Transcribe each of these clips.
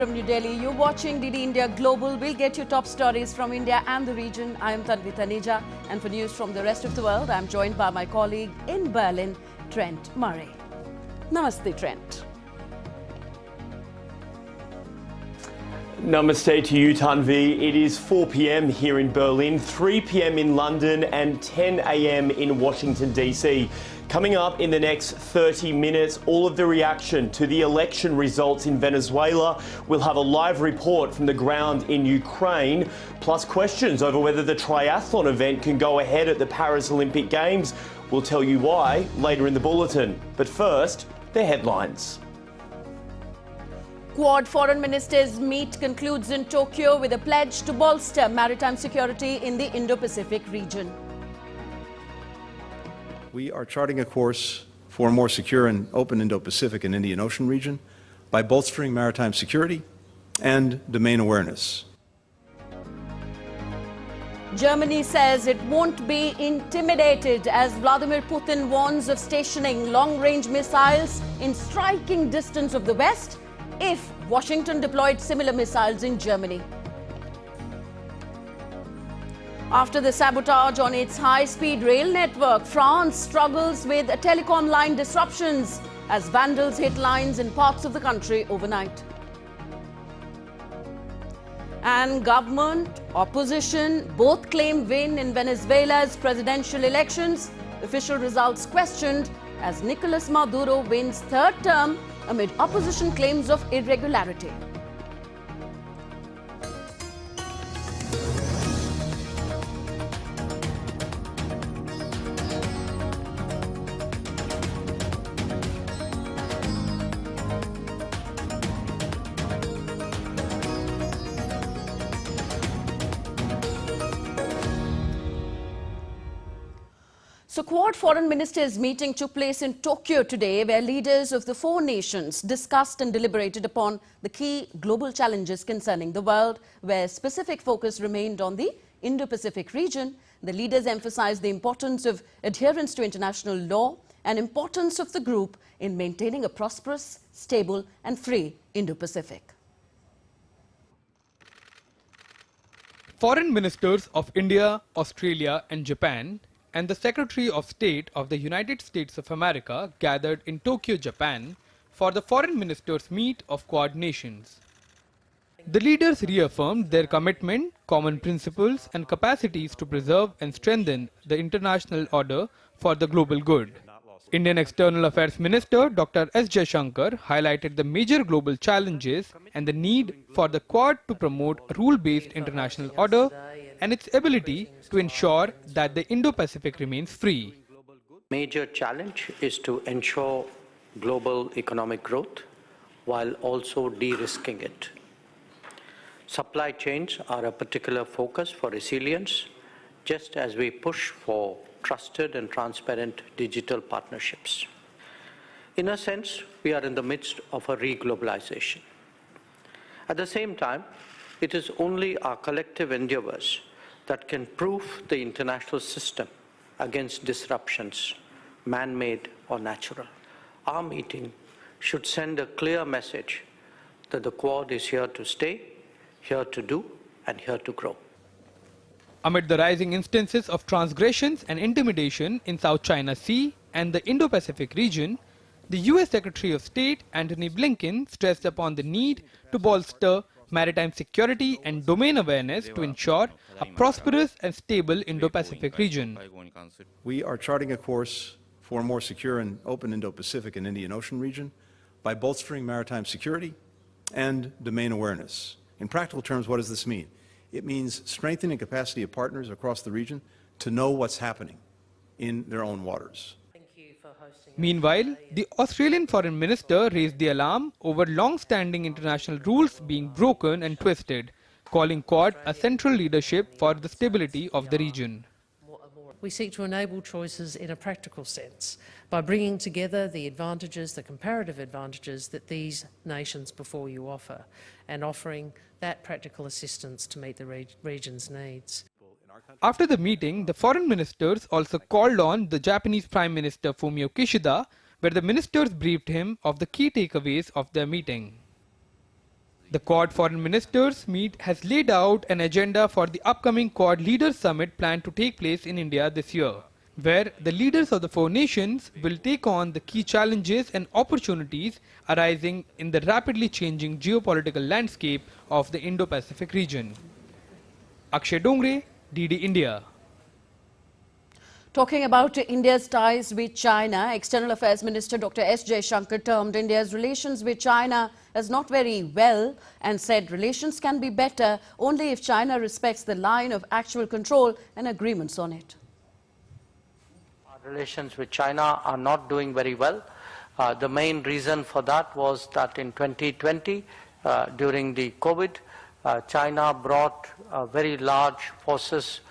From New Delhi, you're watching DD India Global. We'll get you top stories from India and the region. I am Tanvi Taneja, and for news from the rest of the world, I'm joined by my colleague in Berlin, Trent Murray. Namaste, Trent. Namaste to you, Tanvi. It is 4 p.m. here in Berlin, 3 p.m. in London and 10 a.m. in Washington, D.C. Coming up in the next 30 minutes, all of the reaction to the election results in Venezuela. We'll have a live report from the ground in Ukraine, plus questions over whether the triathlon event can go ahead at the Paris Olympic Games. We'll tell you why later in the bulletin. But first, the headlines. Quad foreign ministers meet concludes in Tokyo with a pledge to bolster maritime security in the Indo-Pacific region. We are charting a course for a more secure and open Indo-Pacific and Indian Ocean region by bolstering maritime security and domain awareness. Germany says it won't be intimidated as Vladimir Putin warns of stationing long-range missiles in striking distance of the West if Washington deployed similar missiles in Germany. After the sabotage on its high-speed rail network, France struggles with telecom line disruptions as vandals hit lines in parts of the country overnight. And government, opposition both claim win in Venezuela's presidential elections. Official results questioned as Nicolas Maduro wins third term amid opposition claims of irregularity. So, Quad foreign ministers meeting took place in Tokyo today, where leaders of the four nations discussed and deliberated upon the key global challenges concerning the world, where specific focus remained on the Indo-Pacific region. The leaders emphasized the importance of adherence to international law and importance of the group in maintaining a prosperous, stable and free Indo-Pacific. Foreign ministers of India, Australia and Japan and the Secretary of State of the United States of America gathered in Tokyo, Japan for the Foreign Ministers' Meet of Quad nations. The leaders reaffirmed their commitment, common principles and capacities to preserve and strengthen the international order for the global good. Indian External Affairs Minister Dr. S. Jaishankar highlighted the major global challenges and the need for the Quad to promote a rule-based international order and its ability to ensure that the Indo-Pacific remains free. Major challenge is to ensure global economic growth while also de-risking it. Supply chains are a particular focus for resilience, just as we push for trusted and transparent digital partnerships. In a sense, we are in the midst of a re-globalization. At the same time, it is only our collective endeavors that can proof the international system against disruptions, man-made or natural. Our meeting should send a clear message that the Quad is here to stay, here to do, and here to grow. Amid the rising instances of transgressions and intimidation in South China Sea and the Indo-Pacific region, the US Secretary of State Antony Blinken stressed upon the need to bolster maritime security and domain awareness to ensure a prosperous and stable Indo-Pacific region. We are charting a course for a more secure and open Indo-Pacific and Indian Ocean region by bolstering maritime security and domain awareness. In practical terms, what does this mean? It means strengthening the capacity of partners across the region to know what's happening in their own waters. Meanwhile, the Australian Foreign Minister raised the alarm over long-standing international rules being broken and twisted, calling Quad a central leadership for the stability of the region. We seek to enable choices in a practical sense by bringing together the advantages, the comparative advantages that these nations before you offer, and offering that practical assistance to meet the region's needs. After the meeting, the foreign ministers also called on the Japanese Prime Minister Fumio Kishida, where the ministers briefed him of the key takeaways of their meeting. The Quad Foreign Ministers meet has laid out an agenda for the upcoming Quad Leaders Summit planned to take place in India this year, where the leaders of the four nations will take on the key challenges and opportunities arising in the rapidly changing geopolitical landscape of the Indo-Pacific region. Akshay Dongre, DD India. Talking about India's ties with China, External Affairs Minister Dr. S. Jaishankar termed India's relations with China as not very well and said relations can be better only if China respects the line of actual control and agreements on it. Our relations with China are not doing very well. The main reason for that was that in 2020, during the COVID, China brought very large forces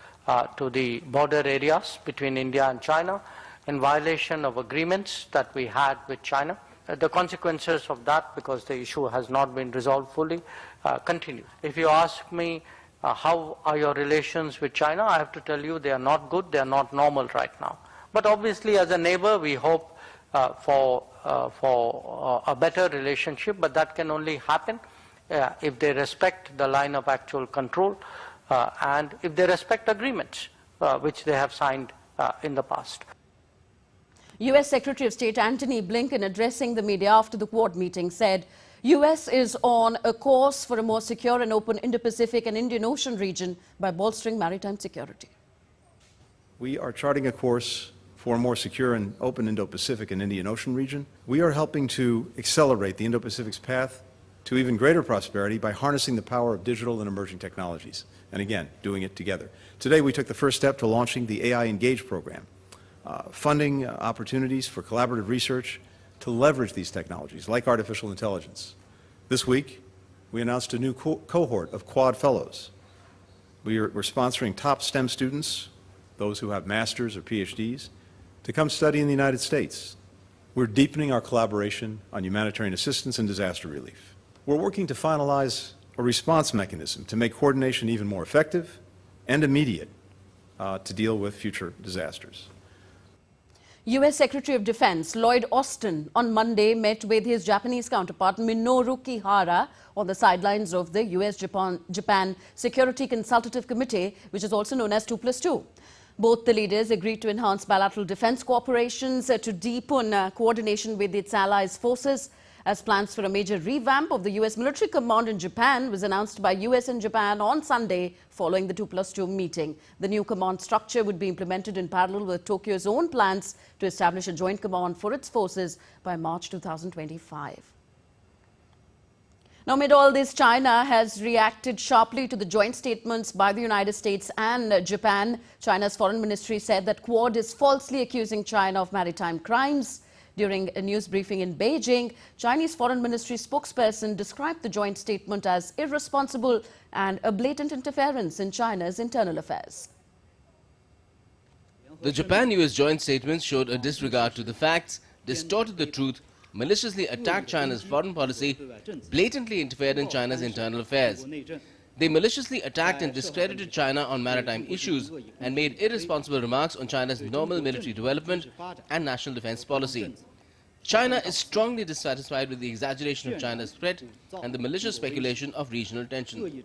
to the border areas between India and China in violation of agreements that we had with China. The consequences of that, because the issue has not been resolved fully, continue. If you ask me how are your relations with China, I have to tell you they are not good, they are not normal right now. But obviously as a neighbor we hope for a better relationship, but that can only happen if they respect the line of actual control and if they respect agreements which they have signed in the past. U.S. Secretary of State Antony Blinken, addressing the media after the Quad meeting, said U.S. is on a course for a more secure and open Indo-Pacific and Indian Ocean region by bolstering maritime security. We are charting a course for a more secure and open Indo-Pacific and Indian Ocean region. We are helping to accelerate the Indo-Pacific's path to even greater prosperity by harnessing the power of digital and emerging technologies, and again, doing it together. Today we took the first step to launching the AI Engage program, funding opportunities for collaborative research to leverage these technologies, like artificial intelligence. This week, we announced a new cohort of Quad Fellows. We're sponsoring top STEM students, those who have masters or PhDs, to come study in the United States. We're deepening our collaboration on humanitarian assistance and disaster relief. We're working to finalize a response mechanism to make coordination even more effective and immediate to deal with future disasters. U.S. Secretary of Defense Lloyd Austin on Monday met with his Japanese counterpart Minoru Kihara on the sidelines of the U.S.-Japan Security Consultative Committee, which is also known as 2+2. Both the leaders agreed to enhance bilateral defense cooperations to deepen coordination with its allies' forces, as plans for a major revamp of the U.S. military command in Japan was announced by U.S. and Japan on Sunday following the 2+2 meeting. The new command structure would be implemented in parallel with Tokyo's own plans to establish a joint command for its forces by March 2025. Now, amid all this, China has reacted sharply to the joint statements by the United States and Japan. China's foreign ministry said that Quad is falsely accusing China of maritime crimes. During a news briefing in Beijing, Chinese Foreign Ministry spokesperson described the joint statement as irresponsible and a blatant interference in China's internal affairs. The Japan-US joint statement showed a disregard to the facts, distorted the truth, maliciously attacked China's foreign policy, blatantly interfered in China's internal affairs. They maliciously attacked and discredited China on maritime issues and made irresponsible remarks on China's normal military development and national defense policy. China is strongly dissatisfied with the exaggeration of China's threat and the malicious speculation of regional tension.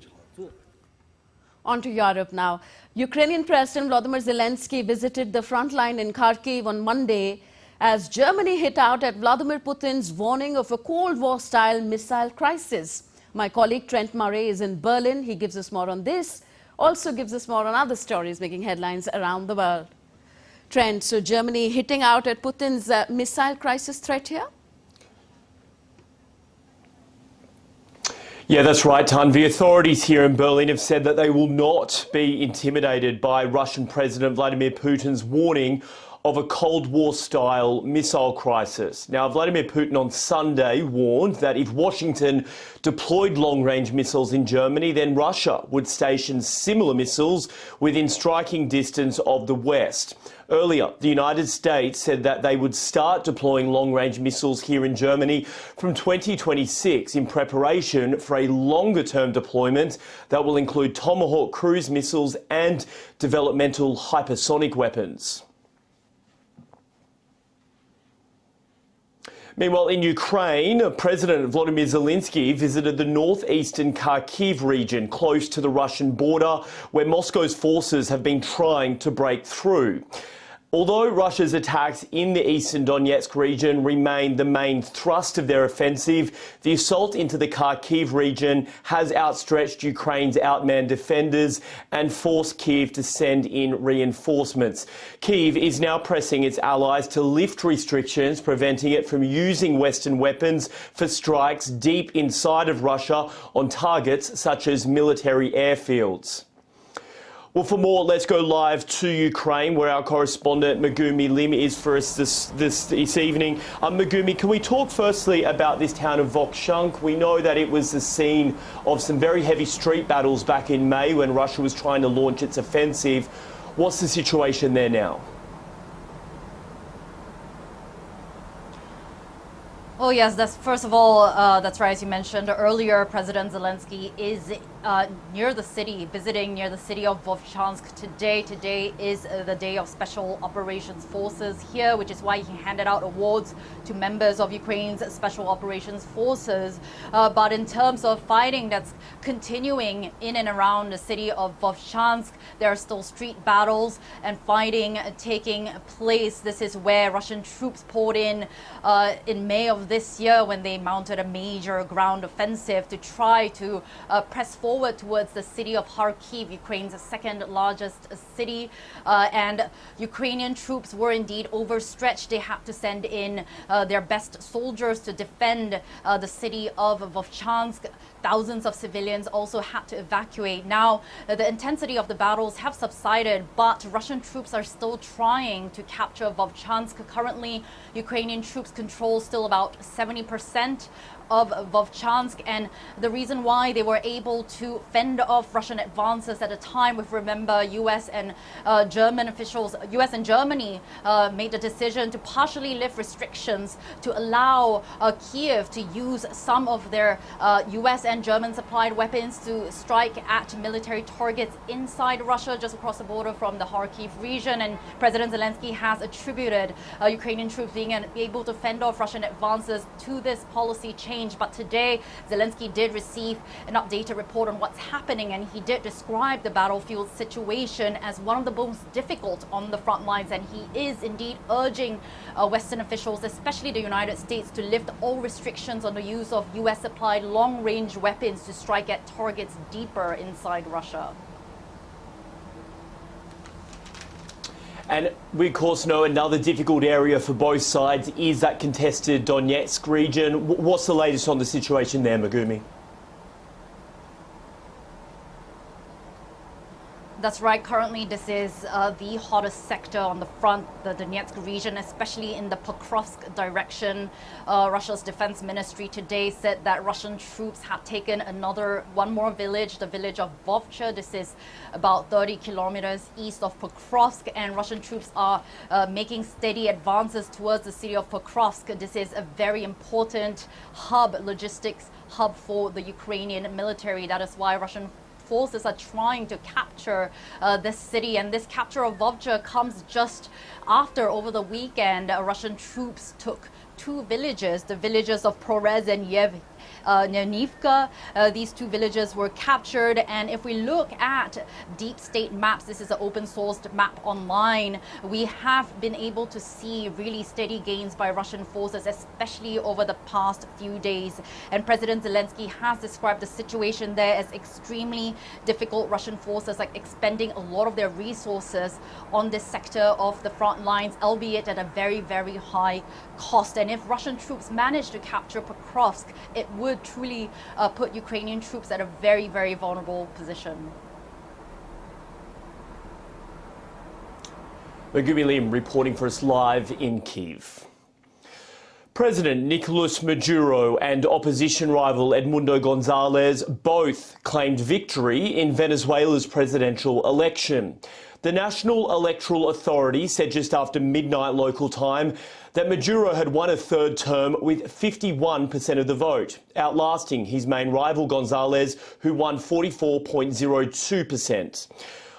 On to Europe now. Ukrainian President Volodymyr Zelensky visited the front line in Kharkiv on Monday as Germany hit out at Vladimir Putin's warning of a Cold War-style missile crisis. My colleague Trent Murray is in Berlin. He gives us more on this, also gives us more on other stories making headlines around the world. Trent, so Germany hitting out at Putin's missile crisis threat here? Yeah, that's right, Tanvi. Authorities here in Berlin have said that they will not be intimidated by Russian President Vladimir Putin's warning of a Cold War-style missile crisis. Now, Vladimir Putin on Sunday warned that if Washington deployed long-range missiles in Germany, then Russia would station similar missiles within striking distance of the West. Earlier, the United States said that they would start deploying long-range missiles here in Germany from 2026 in preparation for a longer-term deployment that will include Tomahawk cruise missiles and developmental hypersonic weapons. Meanwhile, in Ukraine, President Volodymyr Zelensky visited the northeastern Kharkiv region close to the Russian border, where Moscow's forces have been trying to break through. Although Russia's attacks in the eastern Donetsk region remain the main thrust of their offensive, the assault into the Kharkiv region has outstretched Ukraine's outmanned defenders and forced Kyiv to send in reinforcements. Kyiv is now pressing its allies to lift restrictions, preventing it from using Western weapons for strikes deep inside of Russia on targets such as military airfields. Well, for more, let's go live to Ukraine, where our correspondent Megumi Lim is for us this evening. Megumi, can we talk firstly about this town of Volchansk? We know that it was the scene of some very heavy street battles back in May when Russia was trying to launch its offensive. What's the situation there now? Oh yes, first of all, that's right. As you mentioned earlier, President Zelensky is visiting near the city of Volchansk today. Today is the day of Special Operations Forces here, which is why he handed out awards to members of Ukraine's Special Operations Forces. But in terms of fighting that's continuing in and around the city of Volchansk, there are still street battles and fighting taking place. This is where Russian troops poured in May of this year when they mounted a major ground offensive to try to press forward towards the city of Kharkiv, Ukraine's second largest city. And Ukrainian troops were indeed overstretched. They had to send in their best soldiers to defend the city of Volchansk. Thousands of civilians also had to evacuate. Now, the intensity of the battles have subsided, but Russian troops are still trying to capture Volchansk. Currently, Ukrainian troops control still about 70% of Volchansk, and the reason why they were able to fend off Russian advances at a time, if remember, US and German officials, US and Germany made the decision to partially lift restrictions to allow Kyiv to use some of their US and German supplied weapons to strike at military targets inside Russia, just across the border from the Kharkiv region. And President Zelensky has attributed Ukrainian troops being able to fend off Russian advances to this policy change. But today, Zelensky did receive an updated report on what's happening, and he did describe the battlefield situation as one of the most difficult on the front lines. And he is indeed urging Western officials, especially the United States, to lift all restrictions on the use of US-supplied long-range weapons to strike at targets deeper inside Russia. And we, of course, know another difficult area for both sides is that contested Donetsk region. What's the latest on the situation there, Megumi? That's right. Currently, this is the hottest sector on the front, the Donetsk region, especially in the Pokrovsk direction. Russia's defense ministry today said that Russian troops have taken one more village, the village of Vovcha. This is about 30 kilometers east of Pokrovsk, and Russian troops are making steady advances towards the city of Pokrovsk. This is a very important logistics hub for the Ukrainian military. That is why Russian forces are trying to capture this city, and this capture of Vovcha comes just after, over the weekend, Russian troops took two villages, the villages of Prorez and Nernivka. These two villages were captured, and if we look at deep state maps, this is an open sourced map online, we have been able to see really steady gains by Russian forces, especially over the past few days. And President Zelensky has described the situation there as extremely difficult. Russian forces are expending a lot of their resources on this sector of the front lines, albeit at a very, very high cost. And if Russian troops manage to capture Pokrovsk, it would truly put Ukrainian troops at a very, very vulnerable position. Megumi Lim reporting for us live in Kyiv. President Nicolas Maduro and opposition rival Edmundo Gonzalez both claimed victory in Venezuela's presidential election. The National Electoral Authority said just after midnight local time that Maduro had won a third term with 51% of the vote, outlasting his main rival Gonzalez, who won 44.02%.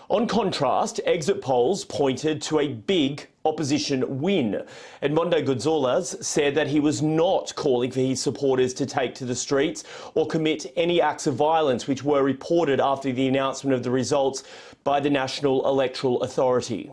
On contrast, exit polls pointed to a big opposition win. Edmundo Gonzalez said that he was not calling for his supporters to take to the streets or commit any acts of violence which were reported after the announcement of the results by the National Electoral Authority.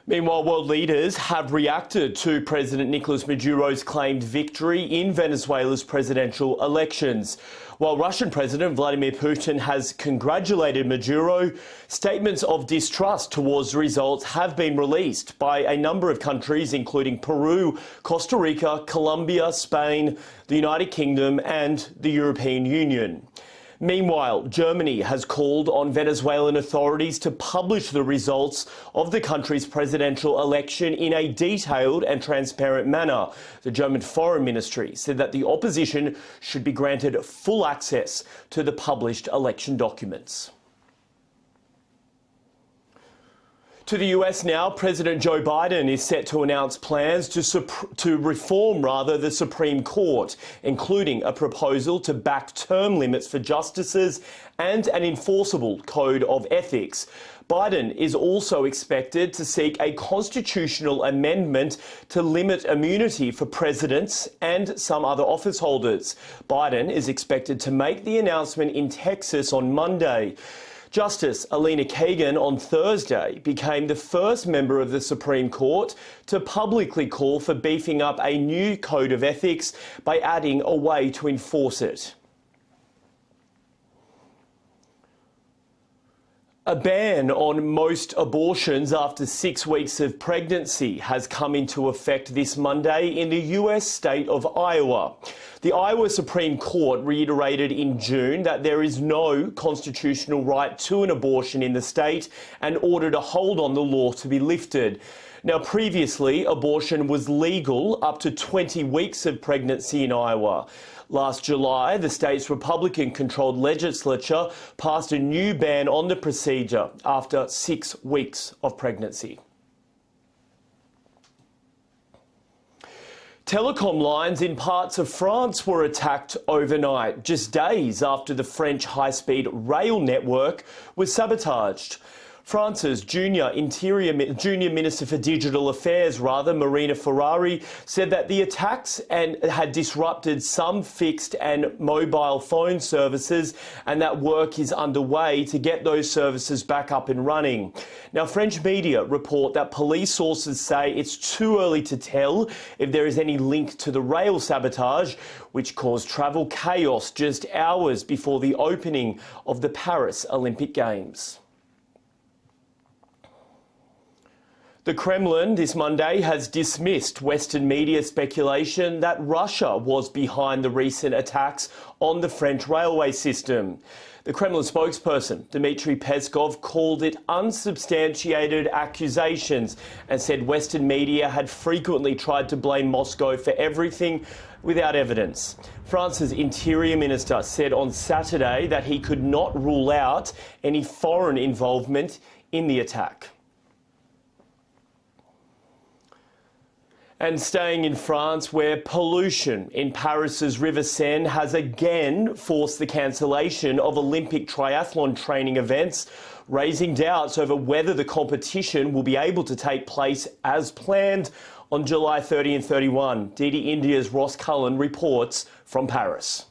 Meanwhile, world leaders have reacted to President Nicolas Maduro's claimed victory in Venezuela's presidential elections. While Russian President Vladimir Putin has congratulated Maduro, statements of distrust towards the results have been released by a number of countries, including Peru, Costa Rica, Colombia, Spain, the United Kingdom and the European Union. Meanwhile, Germany has called on Venezuelan authorities to publish the results of the country's presidential election in a detailed and transparent manner. The German Foreign Ministry said that the opposition should be granted full access to the published election documents. To the US now, President Joe Biden is set to announce plans to reform the Supreme Court, including a proposal to back term limits for justices and an enforceable code of ethics. Biden is also expected to seek a constitutional amendment to limit immunity for presidents and some other office holders. Biden is expected to make the announcement in Texas on Monday. Justice Alina Kagan on Thursday became the first member of the Supreme Court to publicly call for beefing up a new code of ethics by adding a way to enforce it. A ban on most abortions after 6 weeks of pregnancy has come into effect this Monday in the US state of Iowa. The Iowa Supreme Court reiterated in June that there is no constitutional right to an abortion in the state and ordered a hold on the law to be lifted. Now, previously, abortion was legal up to 20 weeks of pregnancy in Iowa. Last July, the state's Republican-controlled legislature passed a new ban on the procedure after 6 weeks of pregnancy. Telecom lines in parts of France were attacked overnight, just days after the French high-speed rail network was sabotaged. France's junior Minister for Digital Affairs, Marina Ferrari, said that the attacks had disrupted some fixed and mobile phone services and that work is underway to get those services back up and running. Now, French media report that police sources say it's too early to tell if there is any link to the rail sabotage, which caused travel chaos just hours before the opening of the Paris Olympic Games. The Kremlin this Monday has dismissed Western media speculation that Russia was behind the recent attacks on the French railway system. The Kremlin spokesperson, Dmitry Peskov, called it unsubstantiated accusations and said Western media had frequently tried to blame Moscow for everything without evidence. France's Interior Minister said on Saturday that he could not rule out any foreign involvement in the attack. And staying in France, where pollution in Paris's River Seine has again forced the cancellation of Olympic triathlon training events, raising doubts over whether the competition will be able to take place as planned on July 30 and 31. DD India's Ross Cullen reports from Paris.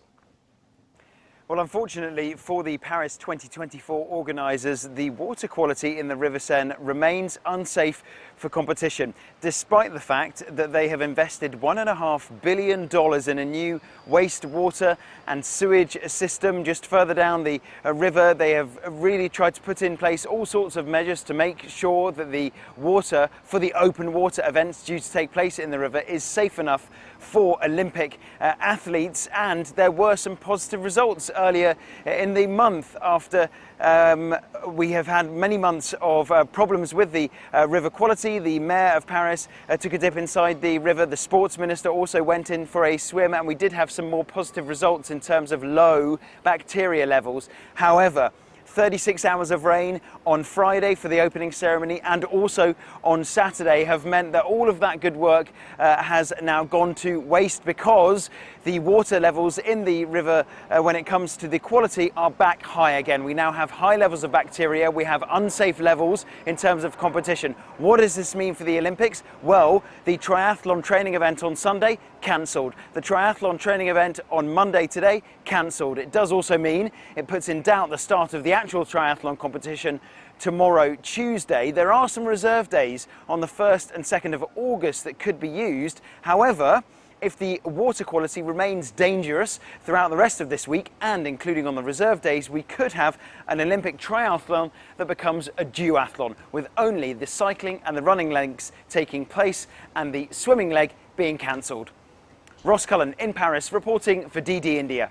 Well, unfortunately for the Paris 2024 organisers, the water quality in the River Seine remains unsafe for competition, despite the fact that they have invested $1.5 billion in a new wastewater and sewage system just further down the river. They have really tried to put in place all sorts of measures to make sure that the water for the open water events due to take place in the river is safe enough for Olympic athletes, and there were some positive results earlier in the month after we have had many months of problems with the river quality. The mayor of Paris took a dip inside the river. The sports minister also went in for a swim, and we did have some more positive results in terms of low bacteria levels. However, 36 hours of rain on Friday for the opening ceremony and also on Saturday have meant that all of that good work has now gone to waste because the water levels in the river, when it comes to the quality, are back high again. We now have high levels of bacteria. We have unsafe levels in terms of competition. What does this mean for the Olympics? Well, the triathlon training event on Sunday, cancelled. The triathlon training event on Monday today, cancelled. It does also mean it puts in doubt the start of the actual triathlon competition tomorrow, Tuesday. There are some reserve days on the 1st and 2nd of August that could be used. However, if the water quality remains dangerous throughout the rest of this week, and including on the reserve days, we could have an Olympic triathlon that becomes a duathlon, with only the cycling and the running legs taking place and the swimming leg being cancelled. Ross Cullen in Paris, reporting for DD India.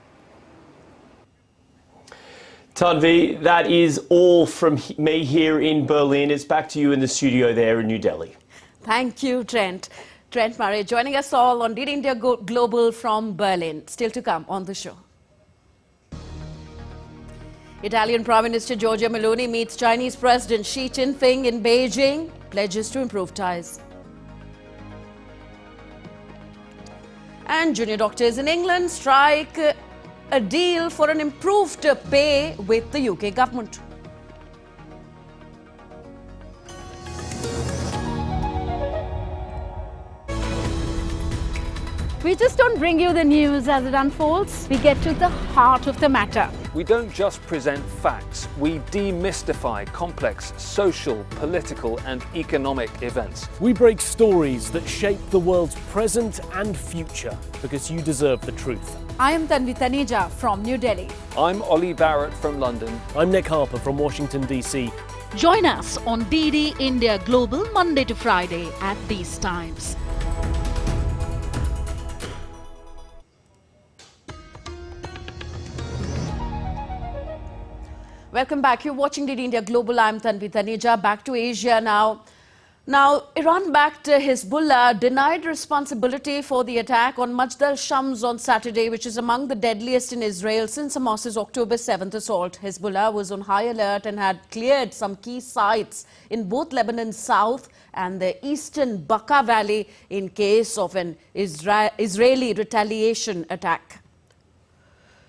Tanvi, that is all from me here in Berlin. It's back to you in the studio there in New Delhi. Thank you, Trent. Trent Murray joining us all on DD India Global from Berlin. Still to come on the show. Italian Prime Minister Giorgia Meloni meets Chinese President Xi Jinping in Beijing, pledges to improve ties. And junior doctors in England strike a deal for an improved pay with the UK government. We just don't bring you the news as it unfolds. We get to the heart of the matter. We don't just present facts, we demystify complex social, political and economic events. We break stories that shape the world's present and future because you deserve the truth. I am Tanvi Taneja from New Delhi. I'm Ollie Barrett from London. I'm Nick Harper from Washington, D.C. Join us on DD India Global Monday to Friday at these times. Welcome back. You're watching DD India Global. I'm Tanvi Taneja. Back to Asia now. Iran-backed Hezbollah denied responsibility for the attack on Majd al-Shams on Saturday, which is among the deadliest in Israel since Hamas's October 7th assault. Hezbollah was on high alert and had cleared some key sites in both Lebanon's south and the eastern Bekaa Valley in case of an Israeli retaliation attack.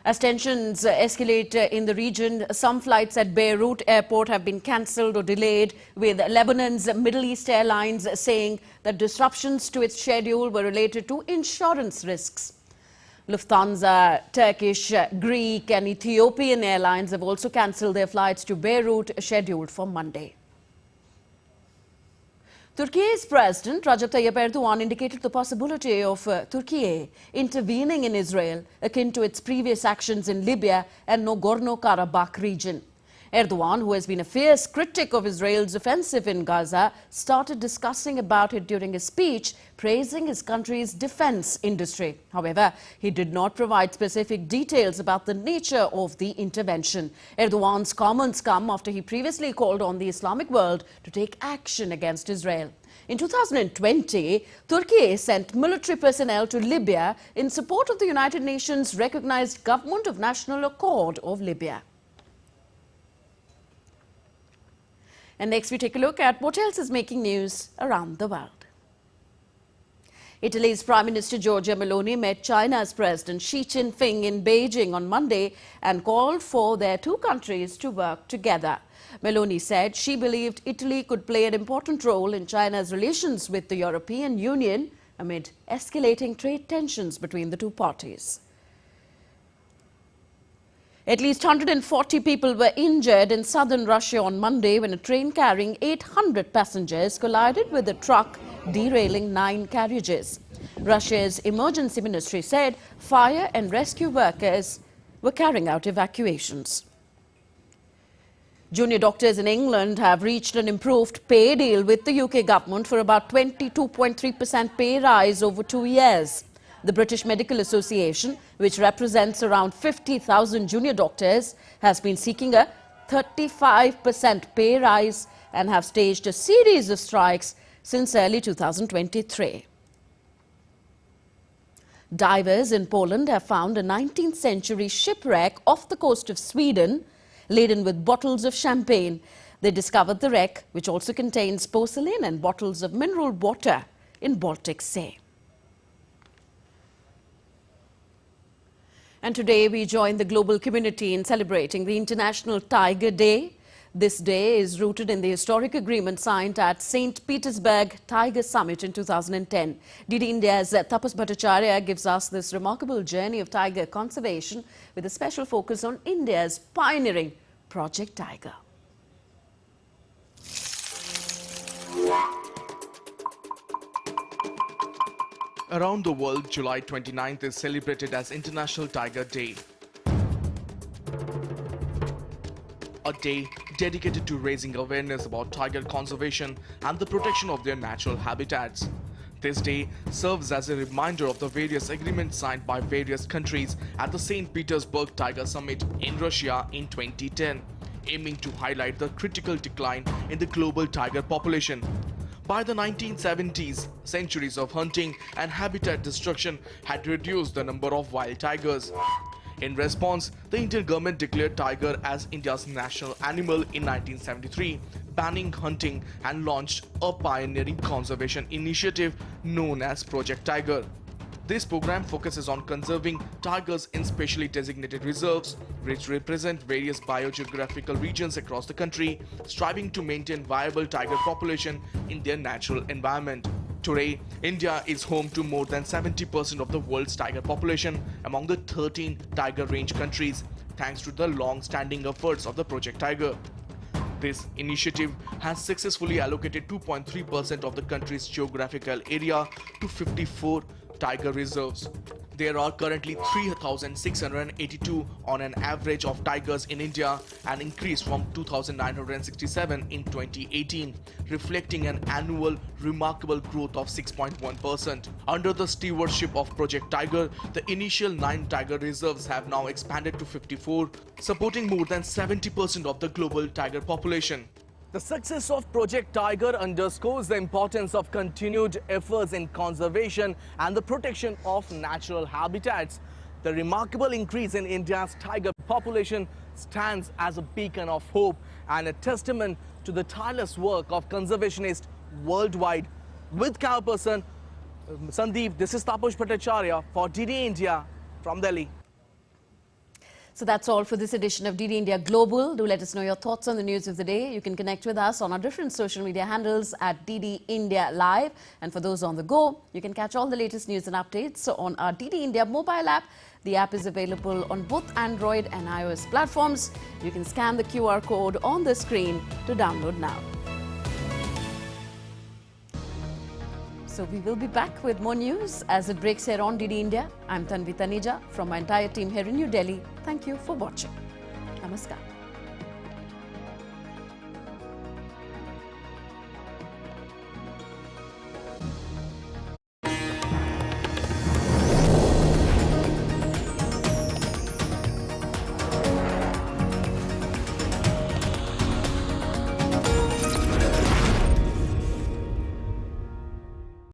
As tensions escalate in the region, some flights at Beirut airport have been cancelled or delayed, with Lebanon's Middle East Airlines saying that disruptions to its schedule were related to insurance risks. Lufthansa, Turkish, Greek and Ethiopian airlines have also cancelled their flights to Beirut scheduled for Monday. Turkey's President Recep Tayyip Erdogan indicated the possibility of Turkey intervening in Israel akin to its previous actions in Libya and Nagorno-Karabakh region. Erdogan, who has been a fierce critic of Israel's offensive in Gaza, started discussing about it during a speech praising his country's defense industry. However, he did not provide specific details about the nature of the intervention. Erdogan's comments come after he previously called on the Islamic world to take action against Israel. In 2020, Turkey sent military personnel to Libya in support of the United Nations recognized Government of National Accord of Libya. And next we take a look at what else is making news around the world. Italy's Prime Minister Giorgia Meloni met China's President Xi Jinping in Beijing on Monday and called for their two countries to work together. Meloni said she believed Italy could play an important role in China's relations with the European Union amid escalating trade tensions between the two parties. At least 140 people were injured in southern Russia on Monday when a train carrying 800 passengers collided with a truck, derailing 9 carriages. Russia's emergency ministry said fire and rescue workers were carrying out evacuations. Junior doctors in England have reached an improved pay deal with the UK government for about 22.3% pay rise over 2 years. The British Medical Association, which represents around 50,000 junior doctors, has been seeking a 35% pay rise and have staged a series of strikes since early 2023. Divers in Poland have found a 19th century shipwreck off the coast of Sweden laden with bottles of champagne. They discovered the wreck, which also contains porcelain and bottles of mineral water in Baltic Sea. And today we join the global community in celebrating the International Tiger Day. This day is rooted in the historic agreement signed at St. Petersburg Tiger Summit in 2010. DD India's Tapas Bhattacharya gives us this remarkable journey of tiger conservation with a special focus on India's pioneering Project Tiger. Around the world, July 29th is celebrated as International Tiger Day. A day dedicated to raising awareness about tiger conservation and the protection of their natural habitats. This day serves as a reminder of the various agreements signed by various countries at the St. Petersburg Tiger Summit in Russia in 2010, aiming to highlight the critical decline in the global tiger population. By the 1970s, centuries of hunting and habitat destruction had reduced the number of wild tigers. In response, the Indian government declared tiger as India's national animal in 1973, banning hunting, and launched a pioneering conservation initiative known as Project Tiger. This program focuses on conserving tigers in specially designated reserves, which represent various biogeographical regions across the country, striving to maintain viable tiger population in their natural environment. Today, India is home to more than 70% of the world's tiger population among the 13 tiger range countries, thanks to the long-standing efforts of the Project Tiger. This initiative has successfully allocated 2.3% of the country's geographical area to 54 tiger reserves. There are currently 3,682 on an average of tigers in India, an increase from 2,967 in 2018, reflecting an annual remarkable growth of 6.1%. Under the stewardship of Project Tiger, the initial 9 tiger reserves have now expanded to 54, supporting more than 70% of the global tiger population. The success of Project Tiger underscores the importance of continued efforts in conservation and the protection of natural habitats. The remarkable increase in India's tiger population stands as a beacon of hope and a testament to the tireless work of conservationists worldwide. With camera person Sandeep, this is Tapas Bhattacharya for DD India from Delhi. So that's all for this edition of DD India Global. Do let us know your thoughts on the news of the day. You can connect with us on our different social media handles at DD India Live. And for those on the go, you can catch all the latest news and updates on our DD India mobile app. The app is available on both Android and iOS platforms. You can scan the QR code on the screen to download now. So we will be back with more news as it breaks here on DD India. I'm Tanvi Taneja from my entire team here in New Delhi. Thank you for watching. Namaskar.